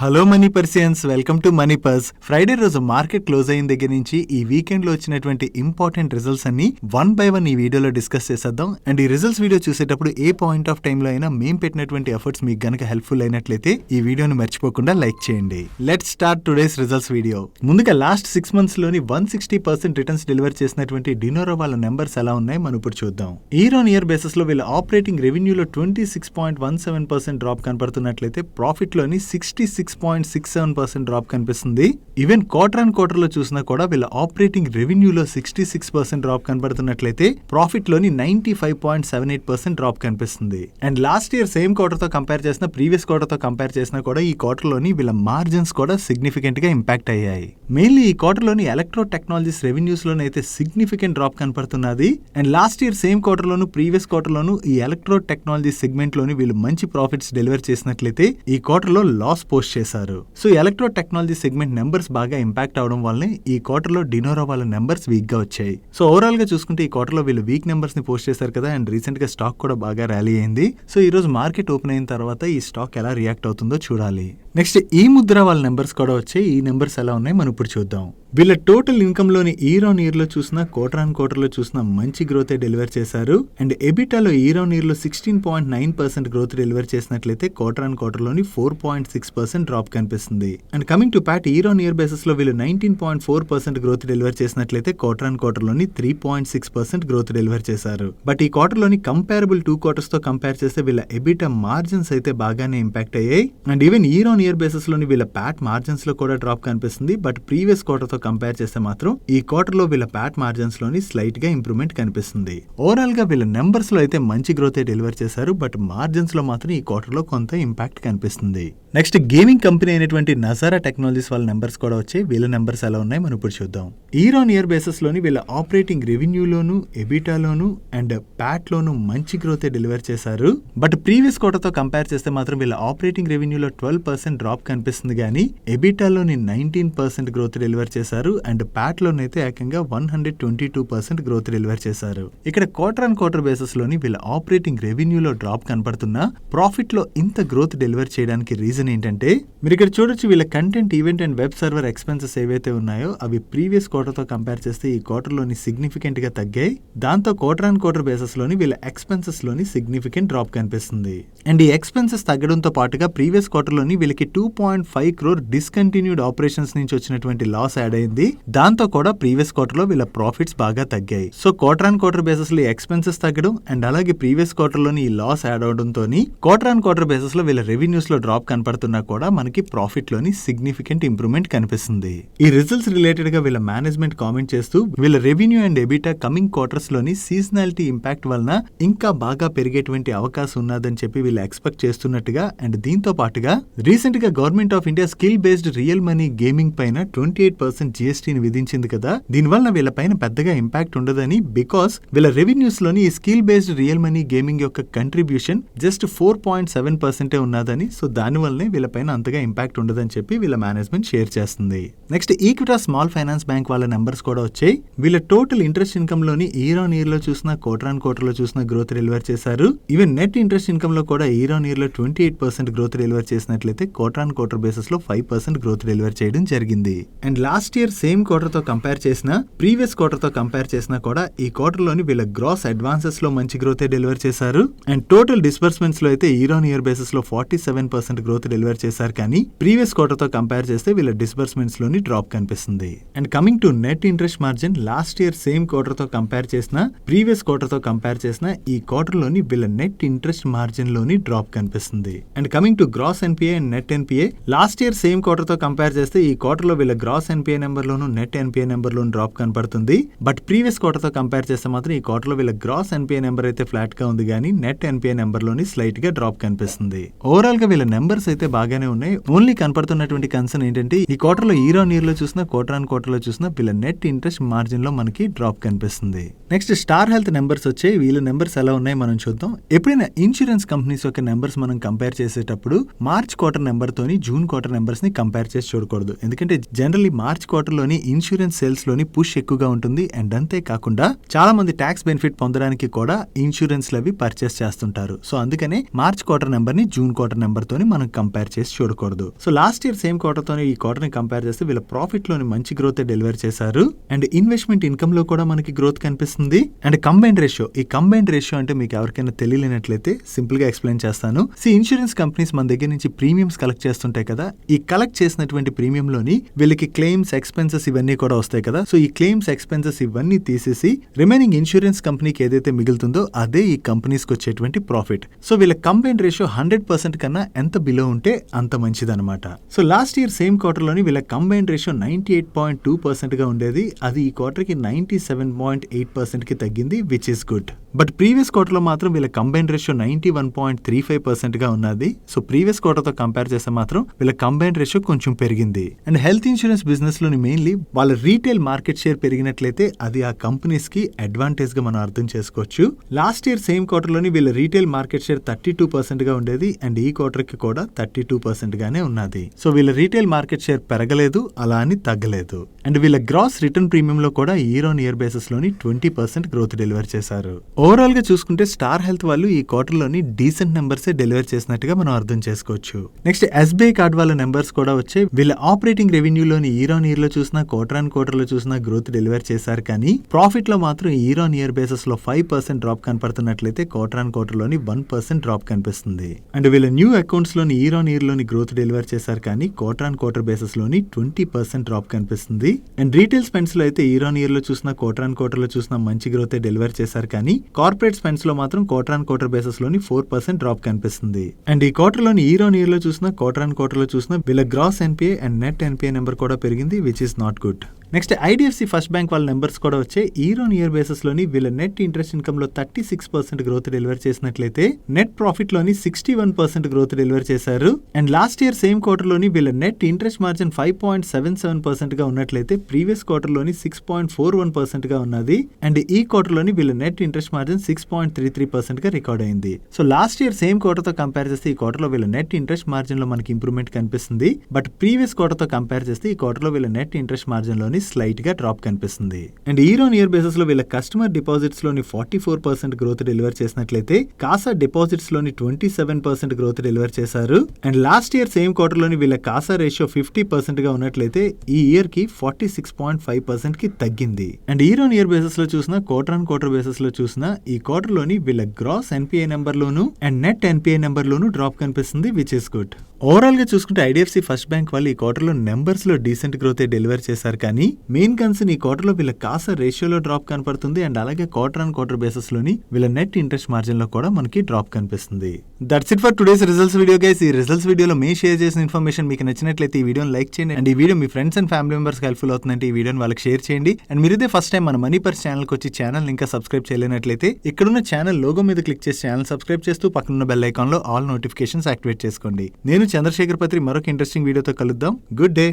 Hello money persons, welcome to money purse. Friday రోజు market close అయిన దగ్గర నుంచి ఈ వీకెండ్ లో వచ్చినటువంటి ఇంపార్టెంట్ రిజల్ట్స్ అన్ని వన్ బై వన్ ఈ వీడియోలో డిస్కస్ చేసేద్దాం. అండ్ ఈ రిజల్ట్స్ వీడియో చూసేటప్పుడు ఏ పాయింట్ ఆఫ్ టైం లో అయినా మేము పెట్టినటువంటి ఎఫర్ట్స్ మీకు గనక హెల్ప్ఫుల్ అయినట్లయితే ఈ వీడియోని మర్చిపోకుండా లైక్ చేయండి. Let's start today's results video. ముందుగా లాస్ట్ 6 months లోని 160% రిటర్న్స్ డెలివర్ చేసినటువంటి డినోరా వాళ్ళ నెంబర్స్ ఎలా ఉన్నాయి మనం ఇప్పుడు చూద్దాం. ఇయర్ ఆన్ ఇయర్ బేసిస్ లో వీళ్ళ ఆపరేటింగ్ రెవెన్యూలో 26.17% డ్రాప్ కనపడుతున్నట్లయితే ప్రాఫిట్ లోని 66.67% డ్రాప్ కనిపిస్తుంది. ఈవెన్ క్వార్టర్ అండ్ క్వార్టర్ లో చూసినా కూడా వీళ్ళ ఆపరేటింగ్ రెవెన్యూలో 66% డ్రాప్ కనబడుతున్నట్లయితే ప్రాఫిట్ లోని 95.78% డ్రాప్ కనిపిస్తుంది. And last year same quarter తో కంపేర్ చేసిన ప్రీవియస్ క్వార్టర్ తో కంపేర్ చేసినా కూడా ఈ క్వార్టర్ లోని వీళ్ళ మార్జిన్స్ కూడా సిగ్నిఫికెంట్ గా ఇంపాక్ట్ అయ్యాయి. మెయిన్లీ ఈ క్వార్టర్ లోని ఎలక్ట్రో టెక్నాలజీస్ రెవెన్యూస్ లోనైతే సిగ్నిఫికెంట్ డ్రాప్ కనపడుతున్నది. And last year same quarter లోను ప్రీవియస్ క్వార్టర్ లోను ఈ ఎలక్ట్రో టెక్నాలజీ సెగ్మెంట్ లోని వీళ్ళు మంచి ప్రాఫిట్స్ డెలివర్ చేసినట్లయితే ఈ క్వార్టర్ లో లాస్ పోస్ట్ చేశారు. So electro technology segment numbers బాగా ఇంపాక్ట్ అవడం వల్లనే ఈ క్వార్టర్ లో డినోరా వాళ్ళ నెంబర్స్ వీక్ గా వచ్చాయి. సో ఓవరాల్ గా చూసుకుంటే ఈ క్వార్టర్ లో వీళ్ళు వీక్ నెంబర్స్ ని పోస్ట్ చేశారు కదా. అండ్ రీసెంట్ గా స్టాక్ కూడా బాగా ర్యాలీ అయింది. సో ఈ రోజు మార్కెట్ ఓపెన్ అయిన తర్వాత ఈ స్టాక్ ఎలా రియాక్ట్ అవుతుందో చూడాలి. నెక్స్ట్ ఈముద్ర వాళ్ళ నెంబర్స్ కూడా వచ్చాయి. ఈ నెంబర్స్ ఎలా ఉన్నాయి మనం ఇప్పుడు చూద్దాం. వీళ్ళ టోటల్ ఇన్కమ్ లోని ఇయర్ ఆన్ ఇయర్ లో చూసినా క్వార్టర్ ఆన్ క్వార్టర్ లో చూసినా మంచి గ్రోత్ డెలివర్ చేశారు. అండ్ ఎబిటాలో ఇయర్ ఆన్ ఇయర్ లో 16.9% గ్రోత్ డెలివర్ చేసినట్లయితే క్వార్టర్ ఆన్ క్వార్టర్ లోని 4.6% డ్రాప్ కనిపిస్తుంది. And coming to Pat year on year basis లో వీళ్ళు 19.4% గ్రోత్ డెలివర్ చేసినట్లయితే క్వార్టర్ ఆన్ క్వార్టర్ లోని 3.6% గ్రోత్ డెలివర్ చేశారు. బట్ ఈ క్వార్టర్ లోని కంపారబుల్ 2 quarters తో కంపేర్ చేస్తే వీళ్ళ ఎబిటా మార్జిన్స్ అయితే బాగానే ఇంపాక్ట్ అయ్యాయి. And even year on year basis లోని వీళ్ళ ప్యాట్ మార్జిన్స్ లో కూడా డ్రాప్ కనిపిస్తుంది. బట్ ప్రీవియస్ క్వార్టర్ తో కంపేర్ చేస్తే మాత్రం ఈ క్వార్టర్ లో వీళ్ళ ప్యాట్ మార్జిన్స్ లోని స్లైట్ గా ఇంప్రూవ్మెంట్ కనిపిస్తుంది. ఓవరాల్ గా వీళ్ళ నెంబర్స్ లో అయితే మంచి గ్రోత్ డెలివర్ చేశారు. బట్ మార్జిన్స్ లో మాత్రం ఈ క్వార్టర్ లో కొంత ఇంపాక్ట్ కనిపిస్తుంది. నెక్స్ట్ గేమింగ్ కంపెనీ అయినటువంటి నజారా టెక్నాలజీస్ వాళ్ళ నెంబర్స్ కూడా వచ్చాయి. వీళ్ళ నెంబర్స్ ఎలా ఉన్నాయి మనం ఇప్పుడు చూద్దాం. ఇయర్ ఆన్ ఇయర్ బేసిస్ లోని వీళ్ళ ఆపరేటింగ్ రెవెన్యూలోను ఎబిటాలోను అండ్ ప్యాట్ లోను మంచి గ్రోత్ డెలివర్ చేశారు. బట్ ప్రీవియస్ క్వార్టర్ తో కంపేర్ చేస్తే మాత్రం వీళ్ళ ఆపరేటింగ్ రెవెన్యూలో 12% డ్రాప్ కనిపిస్తుంది. కానీ ఎబిటాలోని 19% గ్రోత్ డెలివర్ చేశారు. అండ్ ప్యాట్ లోనైతే ఏకంగా 122% గ్రోత్ డెలివర్ చేశారు. ఇక్కడ క్వార్టర్ అండ్ క్వార్టర్ బేసిస్ లోని వీళ్ళ ఆపరేటింగ్ రెవెన్యూలో డ్రాప్ కనపడుతున్నా ప్రాఫిట్ లో ఇంత గ్రోత్ డెలివర్ చేయడానికి రీజన్ ఏంటంటే మీరు ఇక్కడ చూడొచ్చు. వీళ్ళ content event and web server expenses ఏవైతే ఉన్నాయో అవి ప్రీవియస్ క్వార్టర్ తో కంపేర్ చేస్తే ఈ క్వార్టర్ లోని సిగ్నిఫికెంట్ గా తగ్గాయి. దాంతో క్వార్టర్ అండ్ క్వార్టర్ బేసిస్ లోని వీళ్ళ ఎక్స్పెన్సెస్ లోని సిగ్నిఫికెంట్ డ్రాప్ కనిపిస్తుంది. అండ్ ఈ ఎక్స్పెన్సెస్ తగ్గడంతో పాటుగా ప్రీవియస్ క్వార్టర్ లోని వీళ్ళకి 2.5 crore డిస్కంటిన్యూడ్ ఆపరేషన్స్ నుంచి వచ్చినటువంటి లాస్ యాడ్ అయింది. దాంతో కూడా ప్రీవియస్ క్వార్టర్ లో వీళ్ళ ప్రాఫిట్స్ బాగా తగ్గాయి. So quarter and quarter basis లో ఎక్స్పెన్సెస్ తగ్గడం అండ్ అలాగే ప్రీవియస్ క్వార్టర్ లోని ఈ లాస్ యాడ్ అవడంతో క్వార్టర్ అండ్ క్వార్టర్ బేసిస్ లో వీళ్ళ రెవెన్యూస్ లో డ్రాప్ కనపడుతున్నా కూడా మనకి ప్రాఫిట్ లోని సిగ్నిఫికెంట్ ఇంప్రూవ్మెంట్ కనిపిస్తుంది. ఈ రిజల్ట్స్ రిలేటెడ్ గా వీళ్ళ మేనేజ్మెంట్ కామెంట్ చేస్తూ వీళ్ళ revenue and EBITDA coming quarters లోని సీజనాలిటీ ఇంపాక్ట్ వలన ఇంకా బాగా పెరిగేటువంటి అవకాశం ఉన్నదని చెప్పి వీళ్ళు ఎక్స్పెక్ట్ చేస్తున్నట్టుగా అండ్ దీంతో పాటుగా రీసెంట్ గా government of India skill based real money gaming పైన 28% GSTని విధించింది కదా. దీనివల్ల వీళ్ళ పైన పెద్దగా ఇంపాక్ట్ ఉండదని, బికాస్ వీళ్ళ రెవెన్యూస్ లోని ఈ skill based real money gaming యొక్క కంట్రిబ్యూషన్ జస్ట్ 4.7% ఉన్నదని. సో దాని వల్లనే వీళ్ళ పైన అంతగా ఇంపాక్ట్ ఉండదని చెప్పి వీళ్ళ మేనేజ్మెంట్ షేర్ చేస్తుంది. Next Equitas small finance bank వాళ్ళ నెంబర్స్ కూడా వచ్చాయి. వీళ్ళ టోటల్ ఇంట్రెస్ట్ ఇన్కమ్ లోని ఇయర్ ఆన్ ఇయర్ లో చూసిన క్వార్టర్ ఆన్ క్వార్టర్ లో చూసిన గ్రోత్ డెలివర్ చేశారు. ఈవెన్ నెట్ ఇంట్రెస్ట్ ఇన్కమ్ లో కూడా ఇయర్ ఆన్ ఇయర్ లో 28% గ్రోత్ డెలివర్ చేసినట్లయితే క్వార్టర్ ఆన్ క్వార్టర్ బేసిస్ లో 5% గ్రోత్ డెలివర్ చేయడం జరిగింది. And last year same quarter తో కంపేర్ చేసిన ప్రీవియస్ క్వార్టర్ తో కంపేర్ చేసినా కూడా ఈ క్వార్టర్ లోని వీళ్ళ గ్రాస్ అడ్వాన్సెస్ లో మంచి గ్రోత్ డెలివర్ చేశారు. అండ్ టోటల్ డిస్బర్స్మెంట్స్ లో అయితే ఇయర్ ఆన్ ఇయర్ బేసిస్ లో 47% గ్రోత్ డెలివర్ చేశారు. కానీ ప్రీవియస్ క్వార్టర్ తో కంపేర్ చేస్తే వీళ్ళ డిస్బర్స్మెంట్స్ లోని డ్రాప్ కనిపిస్తుంది. And coming to net interest margin last year same quarter తో కంపేర్ చేసిన ప్రీవియస్ క్వార్టర్ తో కంపేర్ చేసిన ఈ క్వార్టర్ లోని వీళ్ళ నెట్ ఇంట్రెస్ట్ మార్జిన్ లోని డ్రాప్ కనిపిస్తుంది. And coming to gross NPA and net NPA last year same quarter తో కంపేర్ చేస్తే ఈ క్వార్టర్ లో వీళ్ళ గ్రాస్ ఎన్పిఏ నెంబర్ లోను నెట్ ఎన్పిఏ నెంబర్ లోను డ్రాప్ కనపడుతుంది. బట్ ప్రీవియస్ క్వార్టర్ తో కంపేర్ చేస్తే మాత్రం ఈ క్వార్టర్ లో వీళ్ళ గ్రాస్ ఎన్పిఏ నెంబర్ అయితే ఫ్లాట్ గా ఉంది. కానీ నెట్ ఎన్పిఏ నెంబర్ లోని స్లైట్ గా డ్రాప్ కనిపిస్తుంది. ఓవరాల్ గా వీళ్ళ నెంబర్స్ అయితే బాగానే ఉన్నాయి. ఓన్లీ కనపడుతున్నటువంటి కన్సర్న్ ఏంటంటే ఈ క్వార్టర్ లో ఇయర్ ఆన్ ఇయర్ లో చూసిన క్వార్టర్ ఆన్ క్వార్టర్ లో చూసిన వీళ్ళ నెట్ ఇంట్రెస్ట్ మార్జిన్ లో మనకి డ్రాప్ కనిపిస్తుంది. నెక్స్ట్ స్టార్ హెల్త్ నెంబర్స్ వచ్చాయి. వీళ్ళ నెంబర్స్ ఎలా ఉన్నాయి మనం చూద్దాం. ఎప్పుడైనా ఇన్సూరెన్స్ కంపెనీస్ యొక్క నెంబర్స్ మనం కంపేర్ చేసేటప్పుడు మార్చ్ క్వార్టర్ నెంబర్ తోని జూన్ క్వార్టర్ నెంబర్స్ ని కంపేర్ చేసి చూడకూడదు. ఎందుకంటే జనరల్లీ మార్చ్ క్వార్టర్ లోని ఇన్సూరెన్స్ సేల్స్ లోని పుష్ ఎక్కువగా ఉంటుంది. అండ్ అంతే కాకుండా చాలా మంది ట్యాక్స్ బెనిఫిట్ పొందడానికి కూడా ఇన్సూరెన్స్ లవి పర్చేస్ చేస్తుంటారు. సో అందుకనే మార్చ్ క్వార్టర్ నెంబర్ ని జూన్ క్వార్టర్ నెంబర్ తోని మనం కంపేర్ చేసి చూడకూడదు. So last year same quarter తోని ఈ క్వార్టర్ ని కంపేర్ చేస్తే వీళ్ళ ప్రాఫిట్ లోని మంచి గ్రోత్ డెలివర్ చేశారు. అండ్ ఇన్వెస్ట్మెంట్ ఇన్కమ్ లో కూడా మనకి గ్రోత్ కనిపిస్తుంది. అండ్ కంబైన్డ్ రేషియో, ఈ కంబైన్డ్ రేషియో అంటే మీకు ఎవరికైనా తెలియలేనట్లయితే సింపుల్ గా ఎక్స్ప్లెయిన్ చేస్తాను. ఇన్సూరెన్స్ కంపెనీస్ మన దగ్గర నుంచి ప్రీమియమ్స్ కలెక్ట్ చేస్తుంటాయి కదా, ఈ కలెక్ట్ చేసినటువంటి ప్రీమియం లోని వీళ్ళకి క్లెయిమ్స్ ఎక్స్పెన్సెస్ ఇవన్నీ కూడా వస్తాయి కదా. సో ఈ క్లెయిమ్స్ ఎక్స్పెన్సెస్ ఇవన్నీ తీసేసి రిమైనింగ్ ఇన్సూరెన్స్ కంపెనీకి ఏదైతే మిగులుతుందో అదే ఈ కంపెనీస్ కి వచ్చేటువంటి ప్రాఫిట్. సో వీళ్ళ కంబైన్డ్ రేషియో 100% కన్నా ఎంత బిలో ఉంటే అంత మంచిదన్నమాట. So last year same quarter లోని వీళ్ళ కంబైన్డ్ రేషియో 98.2% గా ఉండేది. అది ఈ క్వార్టర్ కి 97.8% కి తగ్గింది, which is good. But previous quarter లో మాత్రం వీళ్ళ కంబైన్డ్ రేషియో 91.35% గా ఉన్నది. సో ప్రీవియస్ క్వార్టర్ తో కంపేర్ చేస్తే మాత్రం వీళ్ళ కంబైన్డ్ రేషియో కొంచెం పెరిగింది. అండ్ హెల్త్ ఇన్సూరెన్స్ బిజినెస్ లోని మెయిన్లీ వాళ్ళ రీటైల్ మార్కెట్ షేర్ పెరిగినట్లయితే అది ఆ కంపెనీస్ కి అడ్వాంటేజ్ గా మనం అర్థం చేసుకోవచ్చు. లాస్ట్ ఇయర్ సేమ్ క్వార్టర్ లోని వీళ్ళ రీటైల్ మార్కెట్ షేర్ 32% గా ఉండేది. అండ్ ఈ క్వార్టర్ కి కూడా 32% గానే ఉన్నది. సో వీళ్ళ రీటైల్ మార్కెట్ షేర్ పెరగలేదు, అలా అని తగ్గలేదు. అండ్ వీళ్ళ గ్రాస్ రిటర్న్ ప్రీమియం లో కూడా ఇయర్ ఆన్ ఇయర్ బేసిస్ లోని 20% గ్రోత్ డెలివర్ చేశారు. ఓవరాల్ గా చూసుకుంటే స్టార్ హెల్త్ వాళ్ళు ఈ క్వార్టర్ లోని డీసెంట్ నెంబర్స్ డెలివర్ చేసినట్టుగా మనం అర్థం చేసుకోవచ్చు. నెక్స్ట్ SBI కార్డ్ వాళ్ళ నెంబర్స్ కూడా వచ్చే వీళ్ళ ఆపరేటింగ్ రెవెన్యూ లోని ఇయర్ ఆన్ ఇయర్ లో చూసినా క్వార్టర్ ఆన్ క్వార్టర్ లో చూసినా గ్రోత్ డెలివర్ చేశారు. కానీ ప్రాఫిట్ లో మాత్రం ఇయర్ ఆన్ ఇయర్ బేసిస్ లో 5% డ్రాప్ కనపడుతున్నట్లయితే క్వార్టర్ ఆన్ క్వార్టర్ లోని 1% డ్రాప్ కనిపిస్తుంది. అండ్ వీళ్ళ న్యూ అకౌంట్స్ లోని ఇయర్ ఆన్ ఇయర్ లోని గ్రోత్ డెలివర్ చేశారు. కానీ క్వార్టర్ ఆన్ క్వార్టర్ బేసిస్ లోని 20% డ్రాప్ కనిపిస్తుంది. అండ్ రీటైల్ స్పెండ్స్ లో అయితే ఇయర్ ఆన్ ఇయర్ లో చూసినా క్వార్టర్ ఆన్ క్వార్టర్ లో చూసినా మంచి గ్రోత్ డెలివర్ చేశారు. కానీ కార్పొరేట్ స్పెండ్స్ లో మాత్రం క్వార్టర్ ఆన్ క్వార్టర్ బేసిస్ లోని 4% డ్రాప్ కనిపిస్తుంది. అండ్ ఈ క్వార్టర్ లోని ఇయర్ ఆన్ ఇయర్ లో చూసినా క్వార్టర్ ఆన్ క్వార్టర్ లో చూసినా వీళ్ళ gross NPA and net NPA number కూడా పెరిగింది, which is not good. Next IDFC first bank వాళ్ళ నెంబర్స్ కూడా వచ్చే ఇయర్ ఆన్ ఇయర్ బేసిస్ లోని వీళ్ళ నెట్ ఇంట్రెస్ట్ ఇన్కమ్ లో 36% గ్రోత్ డెలివర్ చేసినట్లయితే నెట్ ప్రాఫిట్ లోని 61% గ్రోత్ డెలివర్ చేశారు. And last year same quarter లోని వీళ్ళ నెట్ ఇంట్రెస్ట్ మార్జిన్ 5.77% గా ఉన్నట్లయితే ప్రీవియస్ క్వార్టర్ లోని 6.41% గా ఉన్నది. అండ్ ఈ క్వార్టర్ లోని వీళ్ళ నెట్ ఇంట్రెస్ట్ మార్జిన్ 6.33% గా రికార్డ్ అయింది. So last year same quarter తో కంపేర్ చేస్తే ఈ క్వార్టర్ లో వీళ్ళ నెట్ ఇంట్రెస్ట్ మార్జిన్ లో మనకి ఇంప్రూవ్మెంట్ కనిపిస్తుంది. బట్ ప్రీవియస్ క్వార్టర్ తో కంపేర్ చేస్తే ఈ క్వార్టర్ లో వీళ్ళ నెట్ ఇంట్రెస్ట్ మార్జిన్ లోని స్లైట్ గా డ్రాప్ కనిపిస్తుంది. And year on year basis లో వీళ్ళ కస్టమర్ డిపాజిట్స్ లోని 44% గ్రోత్ డెలివర్ చేసినట్లయితే కాసా డిపాజిట్స్ లోని 27% గ్రోత్ డెలివర్ చేశారు. And last year same quarter లోని వీళ్ళ కాసా రేషియో 50% గా ఉన్నట్లయితే ఈ ఇయర్ కి 46.5% కి తగ్గింది. And year on year basis లో చూసినా క్వార్టర్ ఆన్ క్వార్టర్ బేసిస్ లో చూసినా ఈ క్వార్టర్ లోని వీళ్ళ గ్రాస్ ఎన్పిఏ నెంబర్ లోను అండ్ నెట్ ఎన్పిఏ నెంబర్ లోను డ్రాప్ కనిపిస్తుంది, విచ్ ఇస్ గుడ్. ఓవరాల్ గా చూసుకుంటే IDFC ఫస్ట్ బ్యాంక్ వాళ్ళు ఈ క్వార్టర్ లో నెంబర్స్ లో డీసెంట్ గ్రోత్ డెలివర్ చేశారు. కానీ మెయిన్ కన్సర్న్ ఈ క్వార్టర్ లో వీళ్ళ కాసా రేషియోలో డ్రాప్ కనపడుతుంది. అండ్ అలాగే క్వార్టర్ ఆన్ క్వార్టర్ బేసిస్ లోని వీళ్ళ నెట్ ఇంట్రెస్ట్ మార్జిన్ లో కూడా మనకి డ్రాప్ కనిపిస్తుంది. That's it for today's results video guys. ఈ రిజల్ట్స్ వీడియోలో మేము షేర్ చేసిన ఇన్ఫర్మేషన్ మీకు నచ్చినట్లయితే ఈ వీడియోని లైక్ చేయండి. అండ్ ఈ video me friends and family members helpful అవుతుందంటే ఈ వీడియోని వాళ్ళకి షేర్ చేయండి. అండ్ మీరు ఇదే ఫస్ట్ టైం మన మనీ పర్స్ ఛానల్ కి వచ్చి ఛానల్ ఇంకా సబ్స్క్రైబ్ చేయలేనట్లయితే ఇక్కడున్న ఛానల్ లోగో మీద క్లిక్ చేసి ఛానల్ సబ్స్క్రైబ్ చేస్తూ పక్కనున్న బెల్ ఐకాన్ లో ఆల్ నోటిఫికేషన్స్ యాక్టివేట్ చేసుకోండి. నేను చంద్రశేఖర్ పత్రి మరొక ఇంట్రెస్టింగ్ వీడియోతో కలుద్దాం. Good day.